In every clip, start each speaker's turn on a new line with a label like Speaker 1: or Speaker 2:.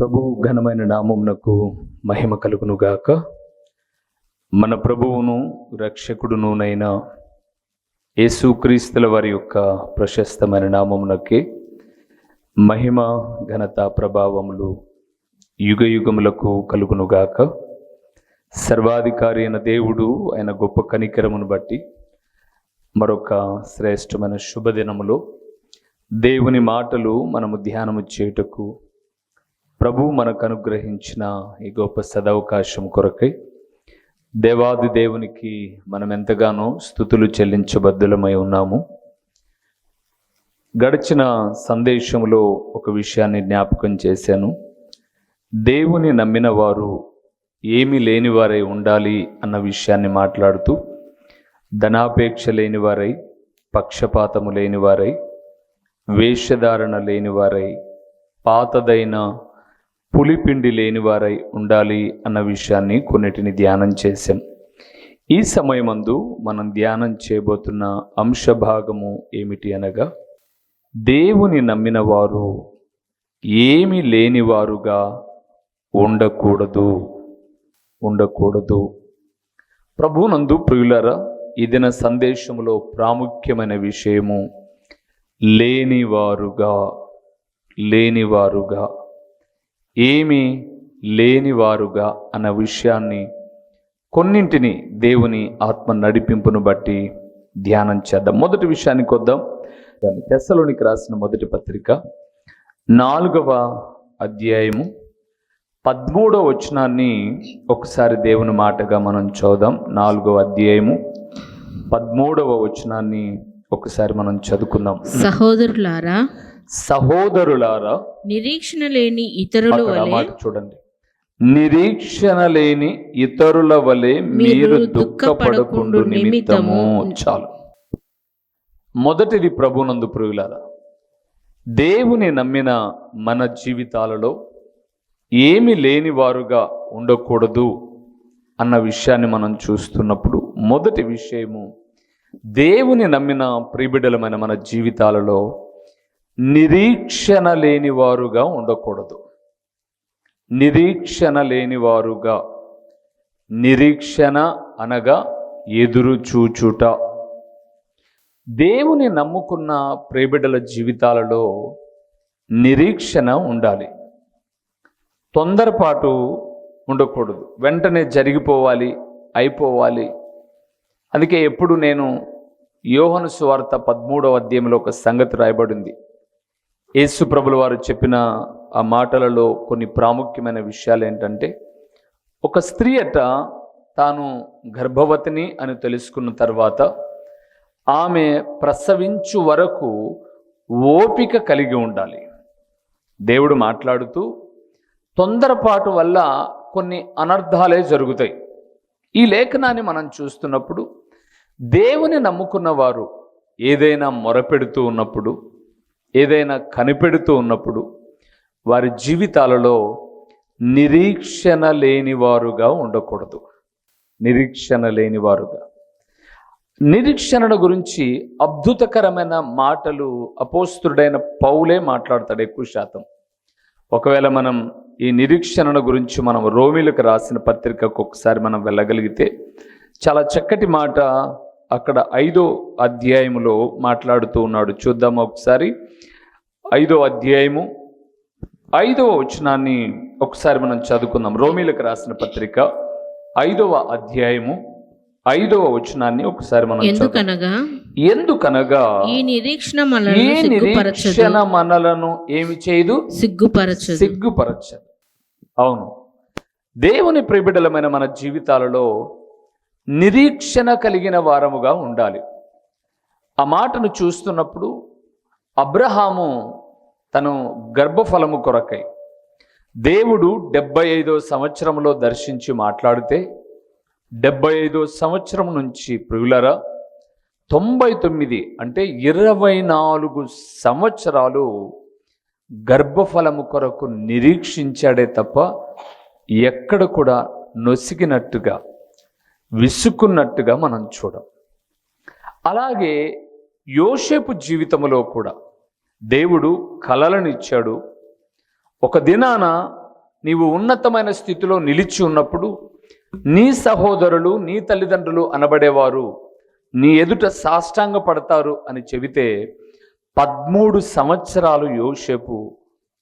Speaker 1: ప్రభు ఘనమైన నామమునకు మహిమ కలుగునుగాక. మన ప్రభువును రక్షకుడునునైన యేసుక్రీస్తుల వారి యొక్క ప్రశస్తమైన నామమునకే మహిమ ఘనత ప్రభావములు యుగ యుగములకు కలుగునుగాక. సర్వాధికారి అయిన దేవుడు ఆయన గొప్ప కనికరమును బట్టి మరొక శ్రేష్టమైన శుభదినములో దేవుని మాటలు మనము ధ్యానము చేయుటకు ప్రభు మనకు అనుగ్రహించిన ఈ గొప్ప సదవకాశం కొరకై దేవాది దేవునికి మనం ఎంతగానో స్తుతులు చెల్లించబద్దులమై ఉన్నాము. గడిచిన సందేశంలో ఒక విషయాన్ని జ్ఞాపకం చేశాను. దేవుని నమ్మిన వారు ఏమీ లేనివారై ఉండాలి అన్న విషయాన్ని మాట్లాడుతూ ధనాపేక్ష లేనివారై, పక్షపాతము లేనివారై, వేషధారణ లేనివారై, పాతదైన పులిపిండి లేనివారై ఉండాలి అన్న విషయాన్ని కొన్నిటిని ధ్యానం చేశాం. ఈ సమయమందు మనం ధ్యానం చేయబోతున్న అంశ భాగము ఏమిటి అనగా, దేవుని నమ్మిన వారు ఏమి లేనివారుగా ఉండకూడదు. ప్రభునందు ప్రియులారా, ఈ దిన సందేశంలో ప్రాముఖ్యమైన విషయము లేనివారుగా ఏమి లేనివారుగా అన్న విషయాన్ని కొన్నింటిని దేవుని ఆత్మ నడిపింపును బట్టి ధ్యానం చేద్దాం. మొదటి విషయానికి వద్దాం. తెస్సలోనికి రాసిన మొదటి పత్రిక 4వ అధ్యాయము 13వ వచనాన్ని ఒకసారి దేవుని మాటగా మనం చూద్దాం. 4వ అధ్యాయము 13వ వచనాన్ని ఒకసారి మనం చదువుకుందాం. సహోదరులారా,
Speaker 2: నిరీక్షణ లేని ఇతరుల వలె
Speaker 1: చూడండి, నిరీక్షణ లేని ఇతరుల వలె మీరు దుఃఖపడకుండు నిమిత్తము. చాలు. మొదటిది ప్రభునందు ప్రియులారా, దేవుని నమ్మిన మన జీవితాలలో ఏమి లేని వారుగా ఉండకూడదు అన్న విషయాన్ని మనం చూస్తున్నప్పుడు మొదటి విషయము, దేవుని నమ్మిన ప్రియబిడ్డలమైన మన జీవితాలలో నిరీక్షణ లేనివారుగా ఉండకూడదు. నిరీక్షణ అనగా ఎదురు చూచుట. దేవుని నమ్ముకున్న ప్రియబిడ్డల జీవితాలలో నిరీక్షణ ఉండాలి. తొందరపాటు ఉండకూడదు. వెంటనే జరిగిపోవాలి, అయిపోవాలి. అందుకే ఎప్పుడు నేను యోహాను సువార్త 13వ అధ్యాయంలో ఒక సంగతి రాయబడింది. యేసు ప్రభుల వారు చెప్పిన ఆ మాటలలో కొన్ని ప్రాముఖ్యమైన విషయాలు ఏంటంటే, ఒక స్త్రీ తాను గర్భవతిని అని తెలుసుకున్న తర్వాత ఆమె ప్రసవించు వరకు ఓపిక కలిగి ఉండాలి. దేవుడు మాట్లాడుతూ తొందరపాటు వల్ల కొన్ని అనర్థాలే జరుగుతాయి. ఈ లేఖనాన్ని మనం చూస్తున్నప్పుడు దేవుని నమ్ముకున్న వారు ఏదైనా మొరపెడుతూ ఉన్నప్పుడు, ఏదైనా కనిపెడుతూ ఉన్నప్పుడు వారి జీవితాలలో నిరీక్షణ లేనివారుగా ఉండకూడదు. నిరీక్షణ గురించి అద్భుతకరమైన మాటలు అపోస్తుడైన పౌలే మాట్లాడతాడు ఎక్కువ శాతం. ఒకవేళ మనం ఈ నిరీక్షణ గురించి మనం రోమీలకు రాసిన పత్రికకు ఒకసారి మనం వెళ్ళగలిగితే చాలా చక్కటి మాట అక్కడ 5వ అధ్యాయములో మాట్లాడుతూ ఉన్నాడు. చూద్దాం ఒకసారి. 5వ అధ్యాయము 5వ వచనాన్ని ఒకసారి మనం చదువుకుందాం. రోమీలకు రాసిన పత్రిక 5వ అధ్యాయము 5వ వచనాన్ని ఒకసారి మనం ఎందుకనగా
Speaker 2: ఈ నిరీక్షణ
Speaker 1: మనలను ఏమి చేయదు? సిగ్గుపరచదు. అవును, దేవుని ప్రియబిడ్డలమైన మన జీవితాలలో నిరీక్షణ కలిగిన వారముగా ఉండాలి. ఆ మాటను చూస్తున్నప్పుడు అబ్రహాము తను గర్భఫలము కొరకై దేవుడు 75వ సంవత్సరంలో దర్శించి మాట్లాడితే 75వ సంవత్సరం నుంచి ప్రియులరా 99 అంటే 24 సంవత్సరాలు గర్భఫలము కొరకు నిరీక్షించాడే తప్ప ఎక్కడ కూడా నొసిగినట్టుగా, విసుక్కున్నట్టుగా మనం చూడం. అలాగే యోసేపు జీవితంలో కూడా దేవుడు కలలను ఇచ్చాడు. ఒక దినాన నీవు ఉన్నతమైన స్థితిలో నిలిచి ఉన్నప్పుడు నీ సహోదరులు నీ తల్లిదండ్రులు అనబడేవారు నీ ఎదుట సాష్టాంగ పడతారు అని చెబితే 13 సంవత్సరాలు యోసేపు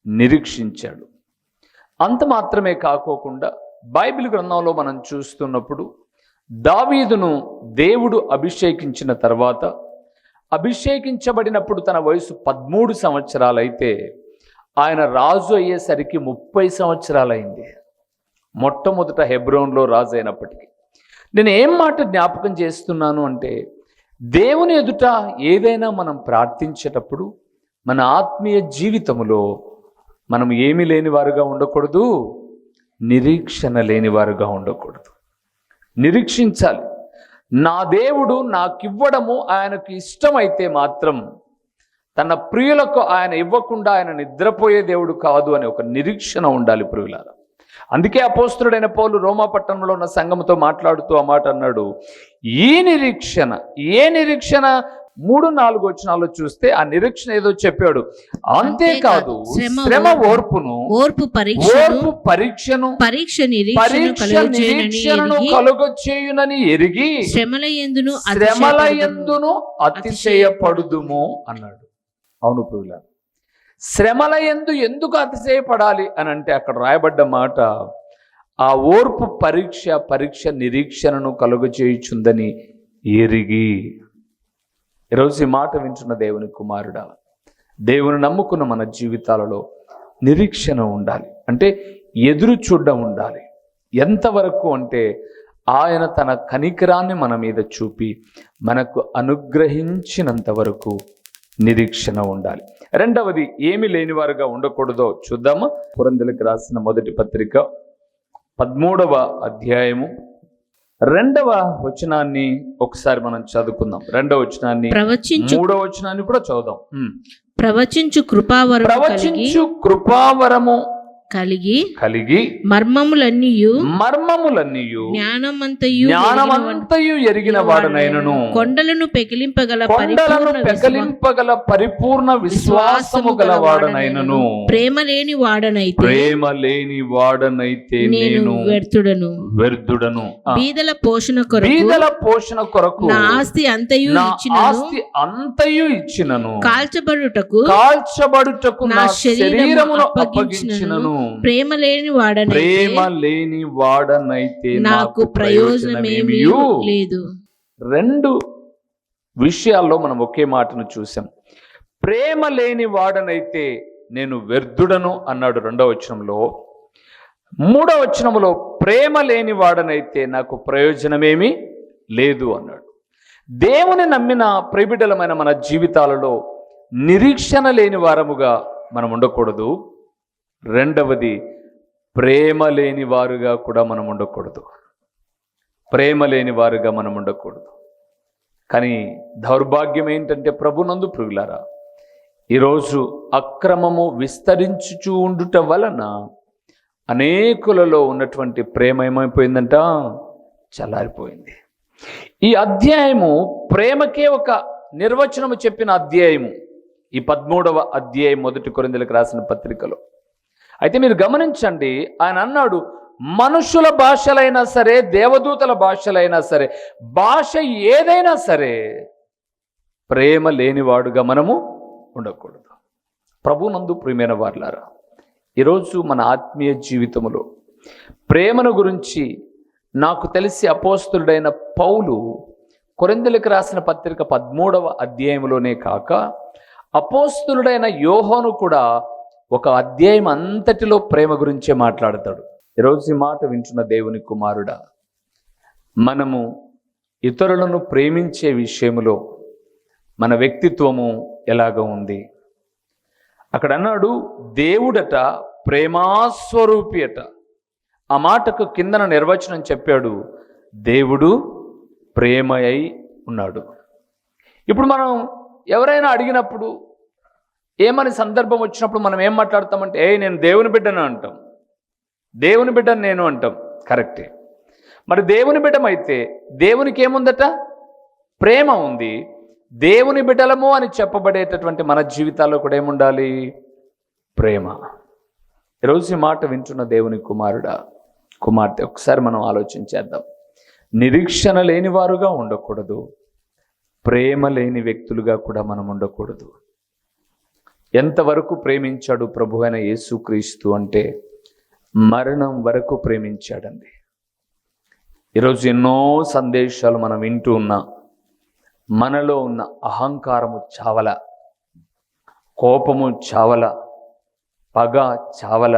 Speaker 1: నిరీక్షించాడు. అంత మాత్రమే కాకోకుండా బైబిల్ గ్రంథంలో మనం చూస్తున్నప్పుడు దావీదును దేవుడు అభిషేకించిన తర్వాత అభిషేకించబడినప్పుడు తన వయసు 13 సంవత్సరాలైతే ఆయన రాజు అయ్యేసరికి 30 సంవత్సరాలైంది. మొట్టమొదట హెబ్రోన్లో రాజు అయినప్పటికీ నేను ఏం మాట జ్ఞాపకం చేస్తున్నాను అంటే, దేవుని ఎదుట ఏదైనా మనం ప్రార్థించేటప్పుడు మన ఆత్మీయ జీవితంలో మనం ఏమీ లేని వారుగా ఉండకూడదు, నిరీక్షణ లేని వారుగా ఉండకూడదు. నిరీక్షించాలి. నా దేవుడు నాకివ్వడము ఆయనకు ఇష్టమైతే మాత్రం తన ప్రియులకు ఆయన ఇవ్వకుండా ఆయన నిద్రపోయే దేవుడు కాదు అనే ఒక నిరీక్షణ ఉండాలి ప్రియులారా. అందుకే అపోస్తలుడైన పౌలు రోమా పట్టణంలో ఉన్న సంఘముతో మాట్లాడుతూ ఆ మాట అన్నాడు, ఈ నిరీక్షణ, ఏ నిరీక్షణ? 3-4 వచనాల్లో చూస్తే ఆ నిరీక్షణ ఏదో చెప్పాడు. అంతేకాదు శ్రమ ఓర్పును,
Speaker 2: ఓర్పు
Speaker 1: పరీక్షను
Speaker 2: నిరీక్షణను
Speaker 1: కలుగచేయునని ఎరిగి శ్రమల యందును అతిశయపడుదుము అన్నాడు. అవును ప్రియులారా, శ్రమల యందు ఎందుకు అతిశయపడాలి అని అంటే అక్కడ రాయబడ్డ మాట, ఆ ఓర్పు పరీక్ష నిరీక్షణను కలుగచేయుచుందని ఎరిగి. ఈరోజు ఈ మాట వింటున్న దేవుని కుమారుడా, దేవుని నమ్ముకున్న మన జీవితాలలో నిరీక్షణ ఉండాలి. అంటే ఎదురు చూడడం ఉండాలి. ఎంతవరకు అంటే ఆయన తన కనికరాన్ని మన మీద చూపి మనకు అనుగ్రహించినంత వరకు నిరీక్షణ ఉండాలి. రెండవది ఏమి లేనివారుగా ఉండకూడదో చూద్దామా? కొరింథీయులకు రాసిన మొదటి పత్రిక 13వ అధ్యాయము 2వ వచనాన్ని ఒకసారి మనం చదువుకుందాం. 2వ వచనాన్ని, 3వ వచనాన్ని కూడా చదువుదాం.
Speaker 2: ప్రవచించు కృపావరము కలిగి మర్మములన్నీయు జ్ఞానమంతయు ఎరిగిన వాడనైనను కొండలను పెకిలింపగల
Speaker 1: పరిపూర్ణ విశ్వాసము గల వాడనైనను
Speaker 2: ప్రేమ లేని వాడనైతే నేను
Speaker 1: వ్యర్థుడను.
Speaker 2: బీదల పోషణ
Speaker 1: కొరకు
Speaker 2: నా ఆస్తి అంతయు ఇచ్చినను కాల్చబడుటకు
Speaker 1: నా శరీరమును అప్పగించినను
Speaker 2: ప్రేమ లేని
Speaker 1: వాడనైతే నాకు ప్రయోజనమేమీ లేదు. 2 విషయాల్లో మనం ఒకే మాటను చూసాం. ప్రేమ లేని వాడనైతే నేను వ్యర్థుడను అన్నాడు 2వ వచనంలో. 3వ వచనంలో ప్రేమ లేని వాడనైతే నాకు ప్రయోజనమేమీ లేదు అన్నాడు. దేవుని నమ్మిన ప్రియబిడ్డలమైన మన జీవితాలలో నిరీక్షణ లేని వారముగా మనం ఉండకూడదు. రెండవది, ప్రేమ లేని వారుగా కూడా మనం ఉండకూడదు. కానీ దౌర్భాగ్యం ఏంటంటే ప్రభునందు ప్రియులారా, ఈరోజు అక్రమము విస్తరించుచూ ఉండుట వలన అనేకులలో ఉన్నటువంటి ప్రేమ ఏమైపోయిందంట? చల్లారిపోయింది. ఈ అధ్యాయము ప్రేమకే ఒక నిర్వచనము చెప్పిన అధ్యాయము. ఈ 13వ అధ్యాయం 1 కొరింథీయులకు రాసిన పత్రికలో. అయితే మీరు గమనించండి, ఆయన అన్నాడు, మనుషుల భాషలైనా సరే, దేవదూతల భాషలైనా సరే, భాష ఏదైనా సరే ప్రేమ లేనివాడుగా మనము ఉండకూడదు. ప్రభునందు ప్రియమైన వారులారా, ఈరోజు మన ఆత్మీయ జీవితంలో ప్రేమను గురించి నాకు తెలిసి అపోస్తలుడైన పౌలు కొరింథీయులకు రాసిన పత్రిక 13వ అధ్యాయంలోనే కాక అపోస్తలుడైన యోహాను కూడా ఒక అధ్యాయం అంతటిలో ప్రేమ గురించే మాట్లాడతాడు. ఈరోజు ఈ మాట వింటున్న దేవుని కుమారుడా, మనము ఇతరులను ప్రేమించే విషయంలో మన వ్యక్తిత్వము ఎలాగ ఉంది? అక్కడ అన్నాడు, దేవుడట ప్రేమాస్వరూపి అట. ఆ మాటకు కిందన నిర్వచనం చెప్పాడు, దేవుడు ప్రేమ అయి ఉన్నాడు. ఇప్పుడు మనం ఎవరైనా అడిగినప్పుడు, ఏమని సందర్భం వచ్చినప్పుడు మనం ఏం మాట్లాడతామంటే, నేను దేవుని బిడ్డను అంటాం, దేవుని బిడ్డను నేను అంటాం. కరెక్టే. మరి దేవుని బిడ్డమైతే దేవునికి ఏముందట? ప్రేమ ఉంది. దేవుని బిడ్డలము అని చెప్పబడేటటువంటి మన జీవితాల్లో కూడా ఏముండాలి? ప్రేమ. ఈరోజు ఈ మాట వింటున్న దేవుని కుమారుడా, కుమార్తె, ఒకసారి మనం ఆలోచించేద్దాం. నిరీక్షణ లేని వారుగా ఉండకూడదు, ప్రేమ లేని వ్యక్తులుగా కూడా మనం ఉండకూడదు. ఎంతవరకు ప్రేమించాడు ప్రభు అయిన యేసుక్రీస్తు అంటే మరణం వరకు ప్రేమించాడండి. ఈరోజు ఎన్నో సందేశాలు మనం వింటూ ఉన్నా, మనలో ఉన్న అహంకారము చావల, కోపము చావల, పగ చావల,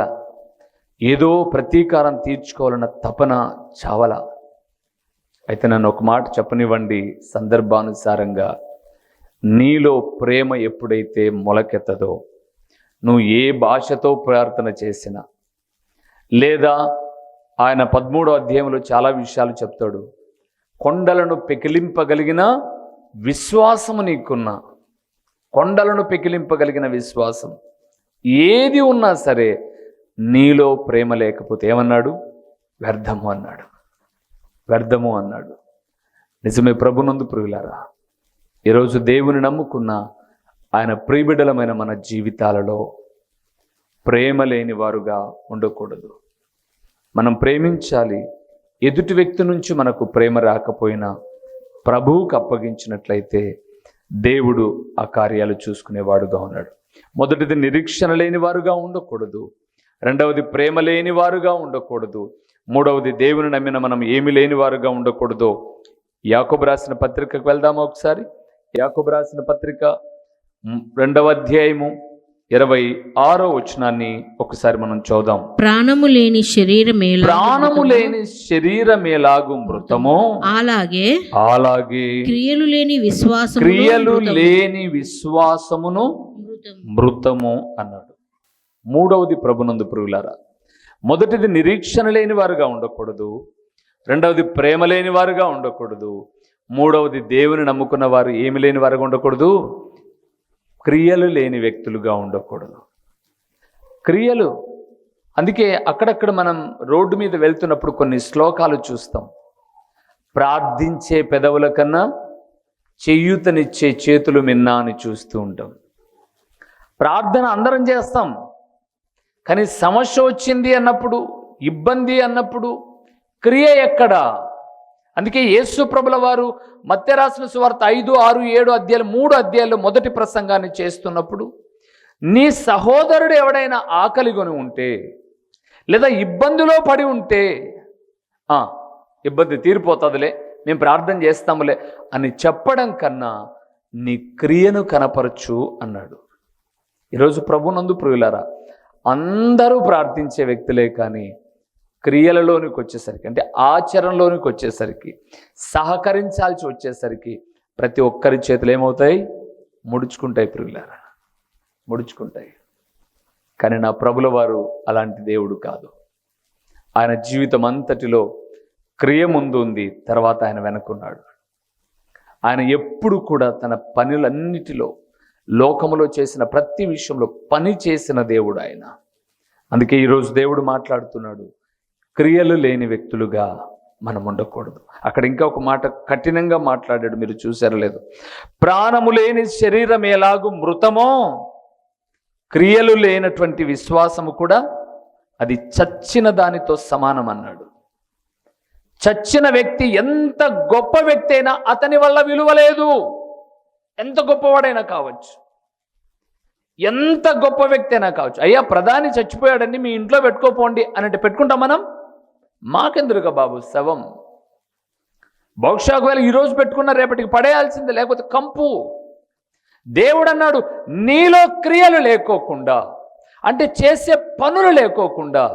Speaker 1: ఏదో ప్రతీకారం తీర్చుకోవాలన్న తపన చావల. అయితే నన్ను ఒక మాట చెప్పనివ్వండి, సందర్భానుసారంగా నీలో ప్రేమ ఎప్పుడైతే మొలకెత్తదో, నువ్వు ఏ భాషతో ప్రార్థన చేసినా, లేదా ఆయన 13వ అధ్యాయంలో చాలా విషయాలు చెప్తాడు. కొండలను పెకిలింపగలిగిన విశ్వాసము నీకున్న, కొండలను పెకిలింపగలిగిన విశ్వాసం ఏది ఉన్నా సరే, నీలో ప్రేమ లేకపోతే ఏమన్నాడు? వ్యర్థము అన్నాడు, వ్యర్థము అన్నాడు. నిజమే ప్రభునందు ప్రియులారా, ఈరోజు దేవుని నమ్ముకున్న ఆయన ప్రియబిడ్డలమైన మన జీవితాలలో ప్రేమ లేని వారుగా ఉండకూడదు. మనం ప్రేమించాలి. ఎదుటి వ్యక్తి నుంచి మనకు ప్రేమ రాకపోయినా ప్రభువుకు అప్పగించినట్లయితే దేవుడు ఆ కార్యాలు చూసుకునేవాడుగా ఉన్నాడు. మొదటిది నిరీక్షణ లేని వారుగా ఉండకూడదు, రెండవది ప్రేమ లేని వారుగా ఉండకూడదు, మూడవది దేవుని నమ్మిన మనం ఏమి లేని వారుగా ఉండకూడదు. యాకోబు రాసిన పత్రికకు వెళ్దామా ఒకసారి? యాకోబు రాసిన పత్రిక 2వ అధ్యాయము 26వ వచనాన్ని ఒకసారి మనం చూద్దాం.
Speaker 2: ప్రాణము లేని
Speaker 1: శరీరమేలాగు మృతమో అలాగే
Speaker 2: క్రియలు
Speaker 1: లేని విశ్వాసమును మృతము అన్నాడు. మూడవది ప్రభునందు ప్రియులారా, మొదటిది నిరీక్షణ లేని వారుగా ఉండకూడదు, రెండవది ప్రేమ లేని వారుగా ఉండకూడదు, మూడవది దేవుని నమ్ముకున్న వారు ఏమి లేని వారుగా ఉండకూడదు, క్రియలు లేని వ్యక్తులుగా ఉండకూడదు. క్రియలు, అందుకే అక్కడక్కడ మనం రోడ్డు మీద వెళ్తున్నప్పుడు కొన్ని శ్లోకాలు చూస్తాం. ప్రార్థించే పెదవుల కన్నా చేయూతనిచ్చే చేతులు మిన్నా అని చూస్తూ ఉంటాం. ప్రార్థన అందరం చేస్తాం, కానీ సమస్య వచ్చింది అన్నప్పుడు, ఇబ్బంది అన్నప్పుడు క్రియ ఎక్కడా? అందుకే యేసు ప్రభుల వారు మత్తయి రాసిన సువార్త 5, 6, 7 అధ్యాయాలు 3 అధ్యాయాల్లో మొదటి ప్రసంగాన్ని చేస్తున్నప్పుడు, నీ సహోదరుడు ఎవడైనా ఆకలిగొని ఉంటే లేదా ఇబ్బందిలో పడి ఉంటే, ఇబ్బంది తీరిపోతుందిలే, మేము ప్రార్థన చేస్తాములే అని చెప్పడం కన్నా నీ క్రియను కనపరచు అన్నాడు. ఈరోజు ప్రభునందు ప్రియులారా, అందరూ ప్రార్థించే వ్యక్తులే, కానీ క్రియలలోనికి వచ్చేసరికి, అంటే ఆచరణలోనికి వచ్చేసరికి, సహకరించాల్సి వచ్చేసరికి ప్రతి ఒక్కరి చేతులు ఏమవుతాయి? ముడుచుకుంటాయి ప్రియులారా, ముడుచుకుంటాయి. కానీ నా ప్రభుల వారు అలాంటి దేవుడు కాదు. ఆయన జీవితం అంతటిలో క్రియ ముందు ఉంది, తర్వాత ఆయన వెనకున్నాడు. ఆయన ఎప్పుడు కూడా తన పనులన్నిటిలో, లోకములో చేసిన ప్రతి విషయంలో పని చేసిన దేవుడు ఆయన. అందుకే ఈరోజు దేవుడు మాట్లాడుతున్నాడు, క్రియలు లేని వ్యక్తులుగా మనం ఉండకూడదు. అక్కడ ఇంకా ఒక మాట కఠినంగా మాట్లాడాడు, మీరు చూసారో లేదు? ప్రాణము లేని శరీరం ఎలాగూ మృతమో, క్రియలు లేనటువంటి విశ్వాసము కూడా అది చచ్చిన దానితో సమానం అన్నాడు. చచ్చిన వ్యక్తి ఎంత గొప్ప వ్యక్తి అయినా అతని వల్ల విలువ లేదు. ఎంత గొప్పవాడైనా కావచ్చు, ఎంత గొప్ప వ్యక్తి అయినా కావచ్చు. అయ్యా ప్రధాని చచ్చిపోయాడండి, మీ ఇంట్లో పెట్టుకోపోండి అనంటే పెట్టుకుంటాం మనం? మాకెందురుగా బాబు శవం, బహుశా ఒకవేళ ఈరోజు పెట్టుకున్న రేపటికి పడేయాల్సిందే, లేకపోతే కంపు. దేవుడు అన్నాడు, నీలో క్రియలు లేకోకుండా, అంటే చేసే పనులు లేకోకుండా,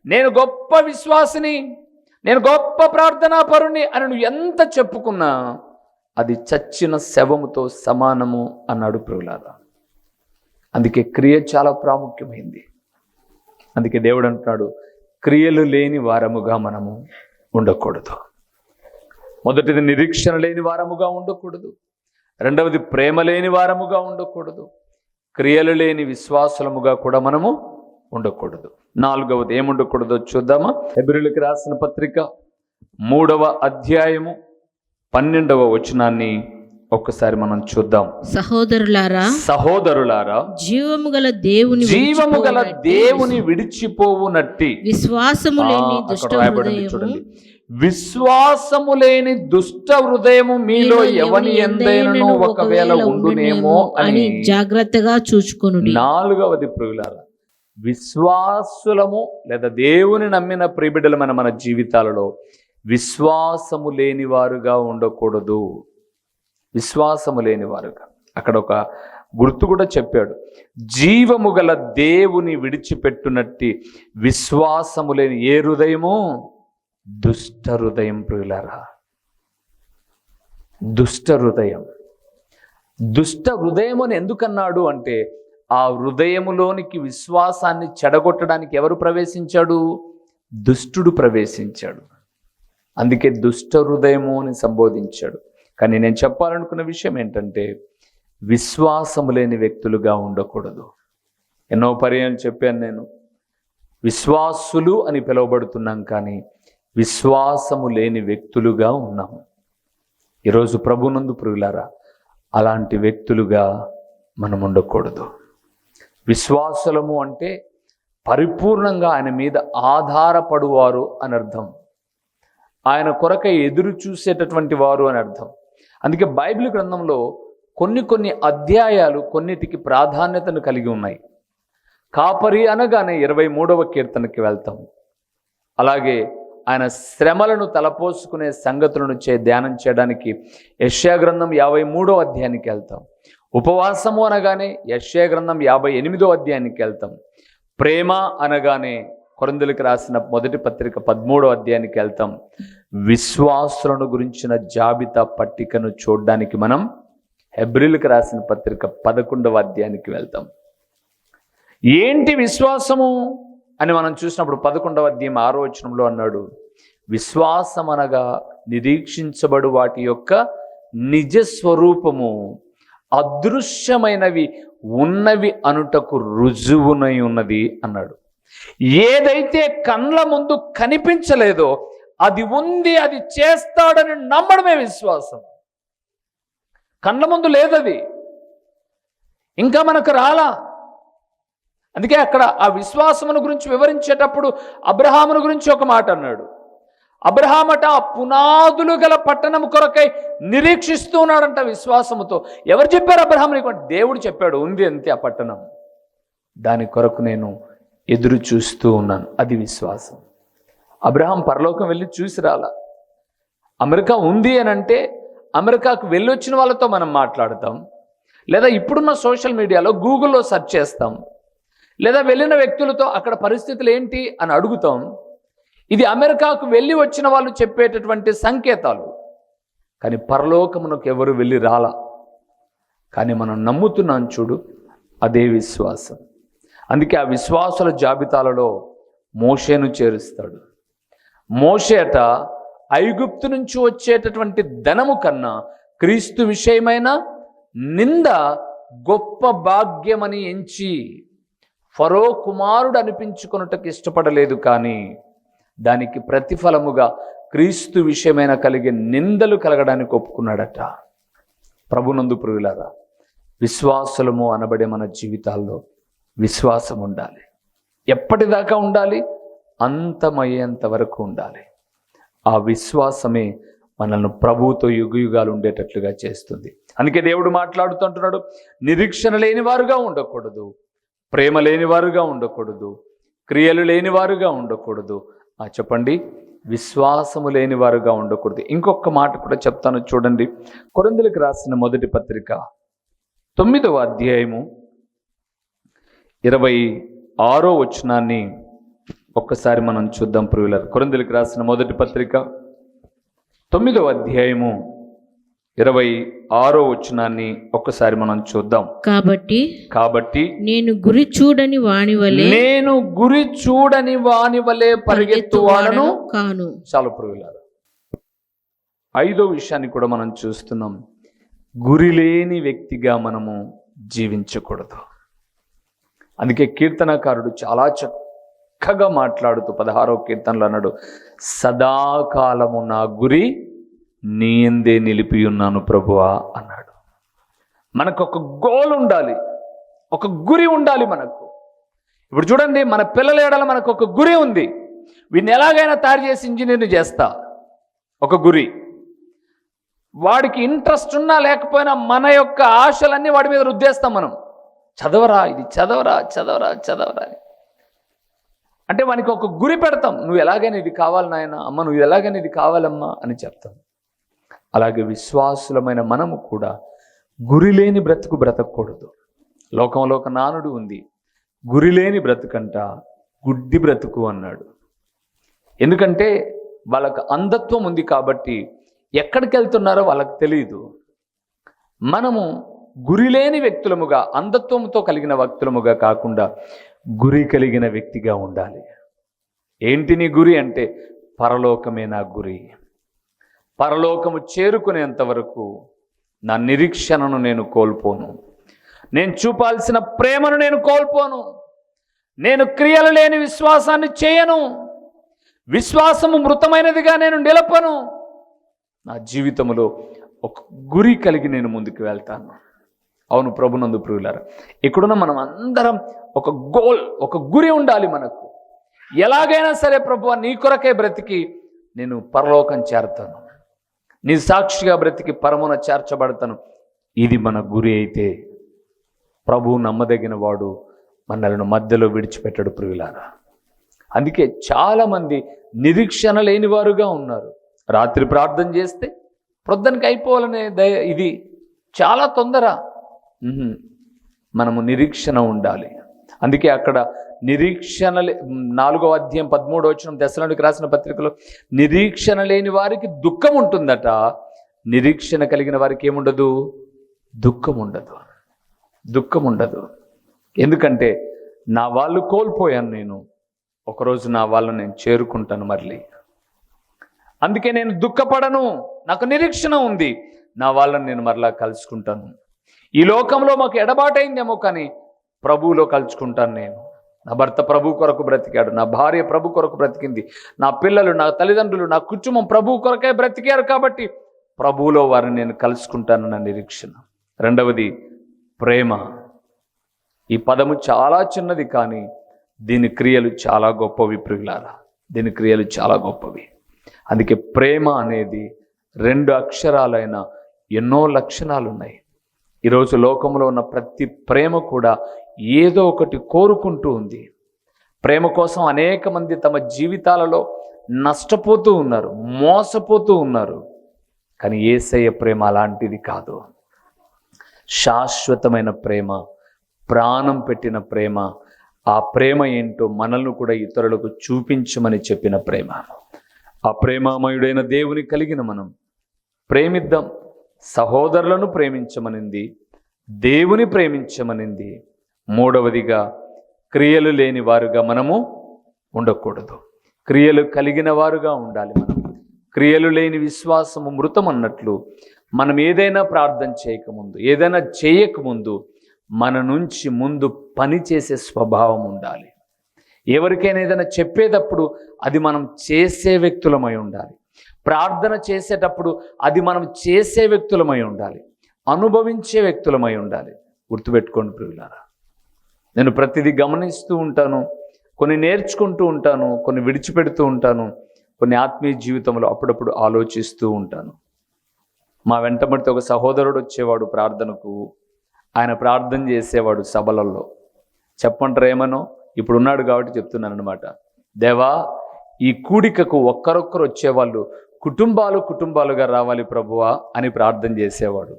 Speaker 1: నేను గొప్ప విశ్వాసిని, నేను గొప్ప ప్రార్థనా పరుని అని నువ్వు ఎంత చెప్పుకున్నా అది చచ్చిన శవముతో సమానము అన్నాడు ప్రియులారా. అందుకే క్రియ చాలా ప్రాముఖ్యమైంది. అందుకే దేవుడు అంటున్నాడు, క్రియలు లేని వారముగా మనము ఉండకూడదు. మొదటిది నిరీక్షణ లేని వారముగా ఉండకూడదు, రెండవది ప్రేమ లేని వారముగా ఉండకూడదు, క్రియలు లేని విశ్వాసముగా కూడా మనము ఉండకూడదు. నాలుగవది ఏముండకూడదో చూద్దామా? హెబ్రీయులకు రాసిన పత్రిక 3వ అధ్యాయము 12వ వచనాన్ని ఒక్కసారి మనం చూద్దాం. సహోదరులారా,
Speaker 2: జీవము గల దేవుని
Speaker 1: విడిచిపోవునట్టి
Speaker 2: విశ్వాసము లేని దుష్ట హృదయము
Speaker 1: చూడండి, విశ్వాసము లేని దుష్ట హృదయము మీలో ఎవని ఎందైనను ఒకవేళ ఉండునేమో అని
Speaker 2: జాగ్రత్తగా చూచుకొనుడి.
Speaker 1: 4వది ప్రియులారా, విశ్వాసులము లేదా దేవుని నమ్మిన ప్రియబిడ్డలమైన మన జీవితాలలో విశ్వాసము లేని వారుగా ఉండకూడదు. విశ్వాసము లేని వారుగా, అక్కడ ఒక గుర్తు కూడా చెప్పాడు, జీవము గల దేవుని విడిచిపెట్టునట్టి విశ్వాసము లేని ఏ హృదయము? దుష్ట హృదయం. ప్రియులారా, దుష్ట హృదయం. దుష్ట హృదయం అని ఎందుకన్నాడు అంటే, ఆ హృదయములోనికి విశ్వాసాన్ని చెడగొట్టడానికి ఎవరు ప్రవేశించాడు? దుష్టుడు ప్రవేశించాడు. అందుకే దుష్ట హృదయము అని సంబోధించాడు. కానీ నేను చెప్పాలనుకున్న విషయం ఏంటంటే, విశ్వాసము లేని వ్యక్తులుగా ఉండకూడదు. ఎన్నో పర్యాలు చెప్పాను నేను, విశ్వాసులు అని పిలువబడుతున్నాం, కానీ విశ్వాసము లేని వ్యక్తులుగా ఉన్నాము. ఈరోజు ప్రభునందు ప్రియులారా, అలాంటి వ్యక్తులుగా మనం ఉండకూడదు. విశ్వాసులము అంటే పరిపూర్ణంగా ఆయన మీద ఆధారపడువారు అని అర్థం. ఆయన కొరకై ఎదురు చూసేటటువంటి వారు అని అర్థం. అందుకే బైబిల్ గ్రంథంలో కొన్ని అధ్యాయాలు కొన్నిటికి ప్రాధాన్యతను కలిగి ఉన్నాయి. కాపరి అనగానే 23వ కీర్తనకి వెళ్తాం. అలాగే ఆయన శ్రమలను తలపోసుకునే సంగతులను ధ్యానం చేయడానికి యెషయా గ్రంథం 53వ అధ్యాయానికి వెళ్తాం. ఉపవాసము అనగానే యెషయా గ్రంథం 58వ అధ్యాయానికి వెళ్తాం. ప్రేమ అనగానే కొరింథీయులకు రాసిన మొదటి పత్రిక 13వ అధ్యాయానికి వెళ్తాం. విశ్వాసులను గురించిన జాబితా పట్టికను చూడడానికి మనం హెబ్రీయులకు రాసిన పత్రిక 11వ అధ్యాయానికి వెళ్తాం. ఏంటి విశ్వాసము అని మనం చూసినప్పుడు 11వ అధ్యాయం 6వ వచనంలో అన్నాడు, విశ్వాసం అనగా నిరీక్షించబడు వాటి యొక్క నిజ స్వరూపము, అదృశ్యమైనవి ఉన్నవి అనుటకు రుజువునై ఉన్నది అన్నాడు. ఏదైతే కళ్ళ ముందు కనిపించలేదో అది ఉంది, అది చేస్తాడని నమ్మడమే విశ్వాసం. కళ్ళ ముందు లేదది, ఇంకా మనకు రాలా. అందుకే అక్కడ ఆ విశ్వాసమును గురించి వివరించేటప్పుడు అబ్రహామును గురించి ఒక మాట అన్నాడు. అబ్రహామట ఆ పునాదులు గల పట్టణము కొరకై నిరీక్షిస్తూ ఉన్నాడంట విశ్వాసముతో. ఎవరు చెప్పారు అబ్రహామునికి? దేవుడు చెప్పాడు, ఉంది అంతే ఆ పట్టణం, దాని కొరకు నేను ఎదురు చూస్తూ ఉన్నాను. అది విశ్వాసం. అబ్రహాం పరలోకం వెళ్ళి చూసి రాలా. అమెరికా ఉంది అని అంటే అమెరికాకు వెళ్ళొచ్చిన వాళ్ళతో మనం మాట్లాడతాం, లేదా ఇప్పుడున్న సోషల్ మీడియాలో గూగుల్లో సెర్చ్ చేస్తాం, లేదా వెళ్ళిన వ్యక్తులతో అక్కడ పరిస్థితులు ఏంటి అని అడుగుతాం. ఇది అమెరికాకు వెళ్ళి వచ్చిన వాళ్ళు చెప్పేటటువంటి సంకేతాలు. కానీ పరలోకమునకు ఎవరు వెళ్ళి రాలా. కానీ మనం నమ్ముతున్నాం చూడు, అదే విశ్వాసం. అందుకే ఆ విశ్వాసుల జాబితాలలో మోషేను చేరుస్తాడు. మోషేట ఐగుప్తు నుంచి వచ్చేటటువంటి ధనము కన్నా క్రీస్తు విషయమైన నింద గొప్ప భాగ్యమని ఎంచి ఫరో కుమారుడు అనిపించుకొనుటకు ఇష్టపడలేదు. కానీ దానికి ప్రతిఫలముగా క్రీస్తు విషయమైన కలిగే నిందలు కలగడానికి ఒప్పుకున్నాడట. ప్రభునందు ప్రియులారా, విశ్వాసులము అనబడే మన జీవితాల్లో విశ్వాసం ఉండాలి. ఎప్పటిదాకా ఉండాలి? అంతమయ్యేంత వరకు ఉండాలి. ఆ విశ్వాసమే మనల్ని ప్రభువుతో యుగయుగాలు ఉండేటట్లుగా చేస్తుంది. అందుకే దేవుడు మాట్లాడుతుంటున్నాడు, నిరీక్షణ లేని వారుగా ఉండకూడదు, ప్రేమ లేని వారుగా ఉండకూడదు, క్రియలు లేని వారుగా ఉండకూడదు. చెప్పండి, విశ్వాసము లేని వారుగా ఉండకూడదు. ఇంకొక మాట కూడా చెప్తాను చూడండి. కొరింథీయులకు రాసిన మొదటి పత్రిక 9వ అధ్యాయము 26వ వచనాన్ని ఒక్కసారి మనం చూద్దాం ప్రియులారా. కొరింథీయులకు రాసిన మొదటి పత్రిక 9వ అధ్యాయము 26వ వచనాన్ని ఒక్కసారి మనం చూద్దాం. కాబట్టి నేను గురి చూడని వాని వలె పరిగెత్తువాడను కాను. చాలా ప్రియులారా, 5వ విషయాన్ని కూడా మనం చూస్తున్నాం. గురి లేని వ్యక్తిగా మనము జీవించకూడదు. అందుకే కీర్తనకారుడు చాలా చక్కగా మాట్లాడుతూ 16వ కీర్తనలో అన్నాడు, సదాకాలము నా గురి నీ యందే నిలిపి ఉన్నాను ప్రభువా అన్నాడు. మనకు ఒక గోల్ ఉండాలి, ఒక గురి ఉండాలి మనకు. ఇప్పుడు చూడండి, మన పిల్లల ఎడల మనకు ఒక గురి ఉంది. వీడిని ఎలాగైనా తయారు చేసి ఇంజనీర్ని చేస్తా, ఒక గురి. వాడికి ఇంట్రెస్ట్ ఉన్నా లేకపోయినా మన యొక్క ఆశలన్నీ వాడి మీద రుద్దేస్తాం మనం. చదవరా, ఇది చదవరా చదవరా చదవరా అని. అంటే వానికి ఒక గురి పెడతాం. నువ్వు ఎలాగైనా ఇది కావాలి నాయన, అమ్మ నువ్వు ఎలాగైనా ఇది కావాలమ్మా అని చెప్తాం. అలాగే విశ్వాసులమైన మనము కూడా గురి లేని బ్రతుకు బ్రతకూడదు. లోకంలో ఒక నానుడు ఉంది, గురి లేని బ్రతుకంట గుడ్డి బ్రతుకు అన్నాడు. ఎందుకంటే వాళ్ళకు అంధత్వం ఉంది కాబట్టి ఎక్కడికి వెళ్తున్నారో వాళ్ళకి తెలియదు. మనము గురి లేని వ్యక్తులముగా, అంధత్వంతో కలిగిన వ్యక్తులముగా కాకుండా గురి కలిగిన వ్యక్తిగా ఉండాలి. ఏంటి నీ గురి అంటే, పరలోకమే నా గురి. పరలోకము చేరుకునేంత వరకు నా నిరీక్షణను నేను కోల్పోను. నేను చూపాల్సిన ప్రేమను నేను కోల్పోను. నేను క్రియలు లేని విశ్వాసాన్ని చేయను. విశ్వాసము మృతమైనదిగా నేను నిలపను. నా జీవితంలో ఒక గురి కలిగి నేను ముందుకు వెళ్తాను. అవును ప్రభునందు ప్రియులారా, ఇక్కడున్న మనం అందరం ఒక గోల్, ఒక గురి ఉండాలి మనకు. ఎలాగైనా సరే ప్రభువా నీ కొరకే బ్రతికి నేను పరలోకం చేరతాను, నీ సాక్షిగా బ్రతికి పరమున చేర్చబడతాను. ఇది మన గురి అయితే ప్రభువు నమ్మదగిన వాడు, మనల్ని మధ్యలో విడిచిపెట్టడు ప్రియులారా. అందుకే చాలామంది నిరీక్షణ లేని వారుగా ఉన్నారు. రాత్రి ప్రార్థన చేస్తే ప్రొద్దునకి అయిపోవాలనే ఇది చాలా తొందర. మనము నిరీక్షణ ఉండాలి. అందుకే అక్కడ నిరీక్షణ 4వ అధ్యాయం 13వ వచనం దశలోనికి రాసిన పత్రికలో నిరీక్షణ లేని వారికి దుఃఖం ఉంటుందట, నిరీక్షణ కలిగిన వారికి ఏముండదు, దుఃఖం ఉండదు. దుఃఖం ఉండదు. ఎందుకంటే నా వాళ్ళు కోల్పోయాను, నేను ఒకరోజు నా వాళ్ళని నేను చేరుకుంటాను మళ్ళీ. అందుకే నేను దుఃఖపడను, నాకు నిరీక్షణ ఉంది, నా వాళ్ళని నేను మరలా కలుసుకుంటాను. ఈ లోకంలో మాకు ఎడబాటైందేమో కానీ ప్రభువులో కలుసుకుంటాను. నేను నా భర్త ప్రభు కొరకు బ్రతికాడు, నా భార్య ప్రభు కొరకు బ్రతికింది, నా పిల్లలు, నా తల్లిదండ్రులు, నా కుటుంబం ప్రభు కొరకే బ్రతికారు కాబట్టి ప్రభువులో వారిని నేను కలుసుకుంటాను, నా నిరీక్షణ. రెండవది ప్రేమ. ఈ పదము చాలా చిన్నది కానీ దీని క్రియలు చాలా గొప్పవి ప్రియులారా, దీని క్రియలు చాలా గొప్పవి. అందుకే ప్రేమ అనేది 2 అక్షరాలైన ఎన్నో లక్షణాలు ఉన్నాయి. ఈరోజు లోకంలో ఉన్న ప్రతి ప్రేమ కూడా ఏదో ఒకటి కోరుకుంటూ ఉంది. ప్రేమ కోసం అనేక మంది తమ జీవితాలలో నష్టపోతూ ఉన్నారు, మోసపోతూ ఉన్నారు. కానీ యేసయ్య ప్రేమ అలాంటిది కాదు. శాశ్వతమైన ప్రేమ, ప్రాణం పెట్టిన ప్రేమ. ఆ ప్రేమ ఏంటో మనల్ని కూడా ఇతరులకు చూపించమని చెప్పిన ప్రేమ. ఆ ప్రేమామయుడైన దేవుని కలిగిన మనం ప్రేమిద్దాం. సహోదరులను ప్రేమించమనింది, దేవుని ప్రేమించమనింది. మూడవదిగా క్రియలు లేని వారుగా మనము ఉండకూడదు, క్రియలు కలిగిన వారుగా ఉండాలి. మనం క్రియలు లేని విశ్వాసము మృతం అన్నట్లు మనం ఏదైనా ప్రార్థన చేయకముందు, ఏదైనా చేయకముందు మన నుంచి ముందు పని చేసే స్వభావం ఉండాలి. ఎవరికైనా ఏదైనా చెప్పేటప్పుడు అది మనం చేసే వ్యక్తులమై ఉండాలి. ప్రార్థన చేసేటప్పుడు అది మనం చేసే వ్యక్తులమై ఉండాలి, అనుభవించే వ్యక్తులమై ఉండాలి. గుర్తుపెట్టుకోండి ప్రియులారా, నేను ప్రతిదీ గమనిస్తూ ఉంటాను, కొన్ని నేర్చుకుంటూ ఉంటాను, కొన్ని విడిచిపెడుతూ ఉంటాను, కొన్ని ఆత్మీయ జీవితంలో అప్పుడప్పుడు ఆలోచిస్తూ ఉంటాను. మా వెంటబడితే ఒక సహోదరుడు వచ్చేవాడు ప్రార్థనకు. ఆయన ప్రార్థన చేసేవాడు సభలలో. చెప్పంటారు ఏమనో, ఇప్పుడు ఉన్నాడు కాబట్టి చెప్తున్నాను అనమాట. దేవా, ఈ కూడికకు ఒక్కరొక్కరు వచ్చేవాళ్ళు కుటుంబాలుగా రావాలి ప్రభువా అని ప్రార్థన చేసేవాడు.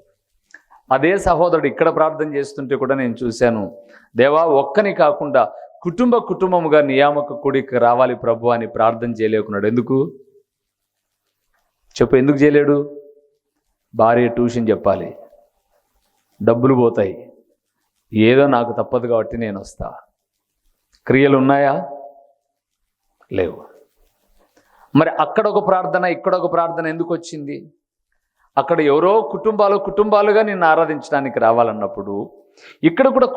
Speaker 1: అదే సహోదరుడు ఇక్కడ ప్రార్థన చేస్తుంటే కూడా నేను చూశాను, దేవా ఒక్కని కాకుండా కుటుంబముగా నియామక కూడిక రావాలి ప్రభు అని ప్రార్థన చేయలేకున్నాడు. ఎందుకు చెప్పు, ఎందుకు చేయలేడు? భార్య ట్యూషన్ చెప్పాలి, డబ్బులు పోతాయి, ఏదో నాకు తప్పదు కాబట్టి నేను వస్తా. క్రియలు ఉన్నాయా? లేవు. మరి అక్కడ ఒక ప్రార్థన, ఇక్కడ ఒక ప్రార్థన ఎందుకు వచ్చింది? అక్కడ ఎవరో కుటుంబాలుగా నిన్ను ఆరాధించడానికి రావాలన్నప్పుడు ఇక్కడ కూడా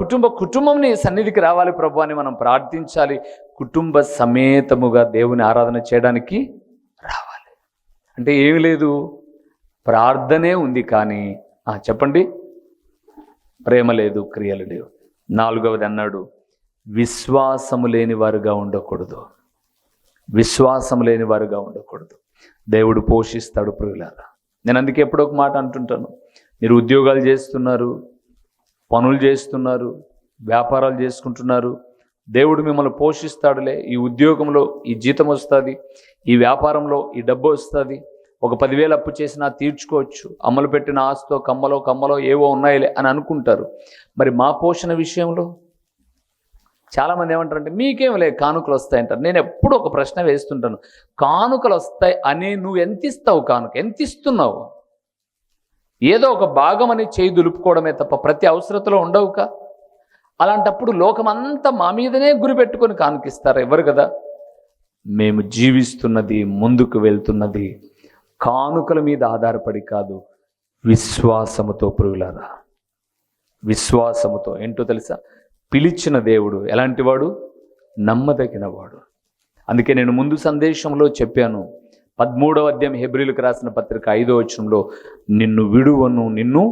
Speaker 1: కుటుంబం నీ సన్నిధికి రావాలి ప్రభు అని మనం ప్రార్థించాలి. కుటుంబ సమేతముగా దేవుని ఆరాధన చేయడానికి రావాలి. అంటే ఏమి లేదు, ప్రార్థనే ఉంది కానీ చెప్పండి, ప్రేమ లేదు, క్రియలు లేవు. 4వది అన్నాడు, విశ్వాసము లేని వారుగా ఉండకూడదు. విశ్వాసం లేని వారుగా ఉండకూడదు. దేవుడు పోషిస్తాడు ప్రియులారా. నేను అందుకే ఎప్పుడో ఒక మాట అంటుంటాను, మీరు ఉద్యోగాలు చేస్తున్నారు, పనులు చేస్తున్నారు, వ్యాపారాలు చేసుకుంటున్నారు, దేవుడు మిమ్మల్ని పోషిస్తాడులే. ఈ ఉద్యోగంలో ఈ జీతం వస్తుంది, ఈ వ్యాపారంలో ఈ డబ్బు వస్తుంది, ఒక 10,000 అప్పు చేసినా తీర్చుకోవచ్చు, అమ్మలు పెట్టిన ఆస్తో కమ్మలో ఏవో ఉన్నాయిలే అని అనుకుంటారు. మరి మా పోషణ విషయంలో చాలామంది ఏమంటారంటే మీకేం లే, కానుకలు వస్తాయంటారు. నేను ఎప్పుడు ఒక ప్రశ్న వేస్తుంటాను, కానుకలు వస్తాయి అని నువ్వు ఎంత ఇస్తావు? కానుక ఎంత ఇస్తున్నావు? ఏదో ఒక భాగం అని చేయి దులుపుకోవడమే తప్ప ప్రతి అవసరతలో ఉండవుకా. అలాంటప్పుడు లోకమంతా మా మీదనే గురి పెట్టుకొని కానుకిస్తారు, ఎవరు కదా. మేము జీవిస్తున్నది, ముందుకు వెళ్తున్నది కానుకల మీద ఆధారపడి కాదు, విశ్వాసముతో ప్రియులారా. విశ్వాసముతో. ఏంటో తెలుసా? పిలిచిన దేవుడు ఎలాంటి వాడు? నమ్మదగిన వాడు. అందుకే నేను ముందు సందేశంలో చెప్పాను, 13వ అధ్యాయం హెబ్రీయులకు రాసిన పత్రిక 5వ వచనంలో నిన్ను విడువను, నిన్ను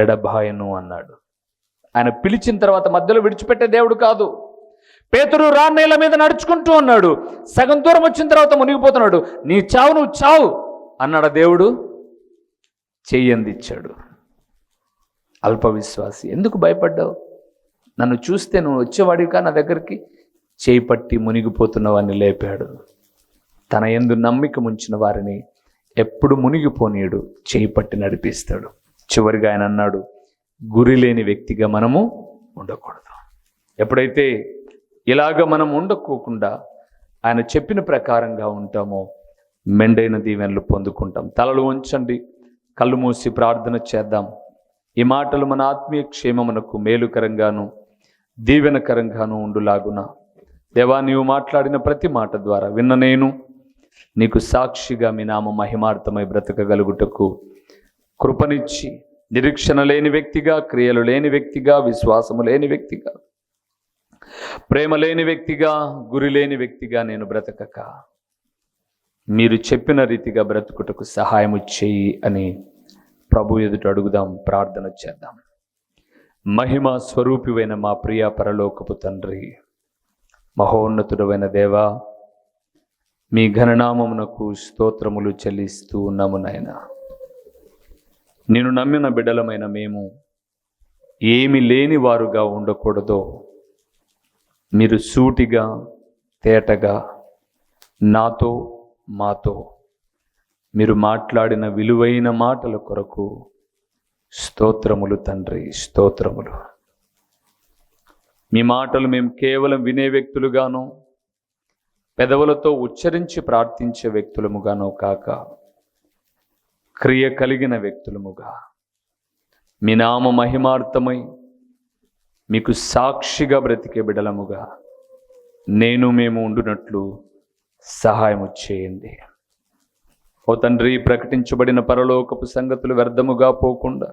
Speaker 1: ఎడబాయను అన్నాడు. ఆయన పిలిచిన తర్వాత మధ్యలో విడిచిపెట్టే దేవుడు కాదు. పేతురు రాన్నీళ్ళ మీద నడుచుకుంటూ ఉన్నాడు, సగం దూరం వచ్చిన తర్వాత మునిగిపోతున్నాడు. నీ చావు నువ్వు చావు అన్నాడు దేవుడు, చెయ్యందిచ్చాడు. అల్ప విశ్వాసి, ఎందుకు భయపడ్డావు? నన్ను చూస్తే నువ్వు వచ్చేవాడిగా నా దగ్గరికి, చేయి పట్టి మునిగిపోతున్నవాడిని లేపాడు. తన యందు నమ్మిక ముంచిన వారిని ఎప్పుడు మునిగిపోనీయుడు, చేయి పట్టి నడిపిస్తాడు. చివరిగా ఆయన అన్నాడు, గురి లేని వ్యక్తిగా మనము ఉండకూడదు. ఎప్పుడైతే ఇలాగ మనం ఉండకోకుండా ఆయన చెప్పిన ప్రకారంగా ఉంటామో మెండైన దీవెనలు పొందుకుంటాం. తలలు ఉంచండి, కళ్ళు మూసి ప్రార్థన చేద్దాం. ఈ మాటలు మన ఆత్మీయ క్షేమమునకు మేలుకరంగాను దీవెనకరంగాను ఉండులాగున దేవా, నీవు మాట్లాడిన ప్రతి మాట ద్వారా విన్న నేను నీకు సాక్షిగా మీ నామ మహిమార్థమై బ్రతకగలుగుటకు కృపనిచ్చి, నిరీక్షణ లేని వ్యక్తిగా, క్రియలు లేని వ్యక్తిగా, విశ్వాసము లేని వ్యక్తిగా, ప్రేమ లేని వ్యక్తిగా, గురి లేని వ్యక్తిగా నేను బ్రతకక మీరు చెప్పిన రీతిగా బ్రతుకుటకు సహాయము చేయి అని ప్రభు ఎదుట అడుగుదాం, ప్రార్థన చేద్దాం. మహిమ స్వరూపివైన మా ప్రియ పరలోకపు తండ్రి, మహోన్నతుడైన దేవా, మీ ఘననామమునకు స్తోత్రములు చెల్లిస్తూ ఉన్నాము నాయన. నేను నమ్మిన బిడ్డలమైన మేము ఏమి లేని వారుగా ఉండకూడదో మీరు సూటిగా తేటగా నాతో మాతో మీరు మాట్లాడిన విలువైన మాటల కొరకు స్తోత్రములు తండ్రి, స్తోత్రములు. మీ మాటలు మేము కేవలం వినే వ్యక్తులుగానో పెదవులతో ఉచ్చరించి ప్రార్థించే వ్యక్తులముగానో కాక క్రియ కలిగిన వ్యక్తులముగా మీ నామ మహిమార్థమై మీకు సాక్షిగా బ్రతికే బిడలముగా మేము ఉండునట్లు సహాయము చేయండి. ఓ తండ్రి, ప్రకటించబడిన పరలోకపు సంగతులు వ్యర్థముగా పోకుండా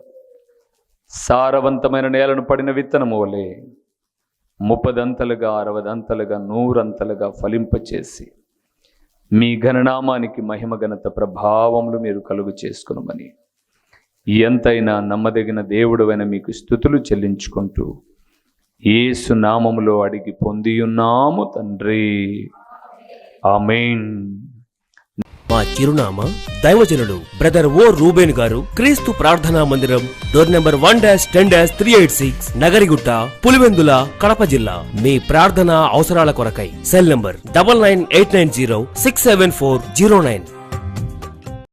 Speaker 1: సారవంతమైన నేలను పడిన విత్తనము వలె 30 అంతలుగా 60 అంతలుగా 100 అంతలుగా ఫలింపచేసి మీ ఘననామానికి మహిమ ఘనత ప్రభావములు మీరు కలుగు చేసుకునమని ఎంతైనా నమ్మదగిన దేవుడైన మీకు స్తుతులు చెల్లించుకుంటూ యేసు నామములో అడిగి పొందియున్నాము తండ్రి, ఆమేన్.
Speaker 3: మా చిరునామా దైవజనులు బ్రదర్ ఓ రూబేన్ గారు, క్రీస్తు ప్రార్థనా మందిరం, డోర్ నెంబర్ 1-10-386, నగరిగుట్ట, పులివెందుల, కడప జిల్లా. మీ ప్రార్థనా అవసరాల కొరకై సెల్ నంబర్ 9989067409.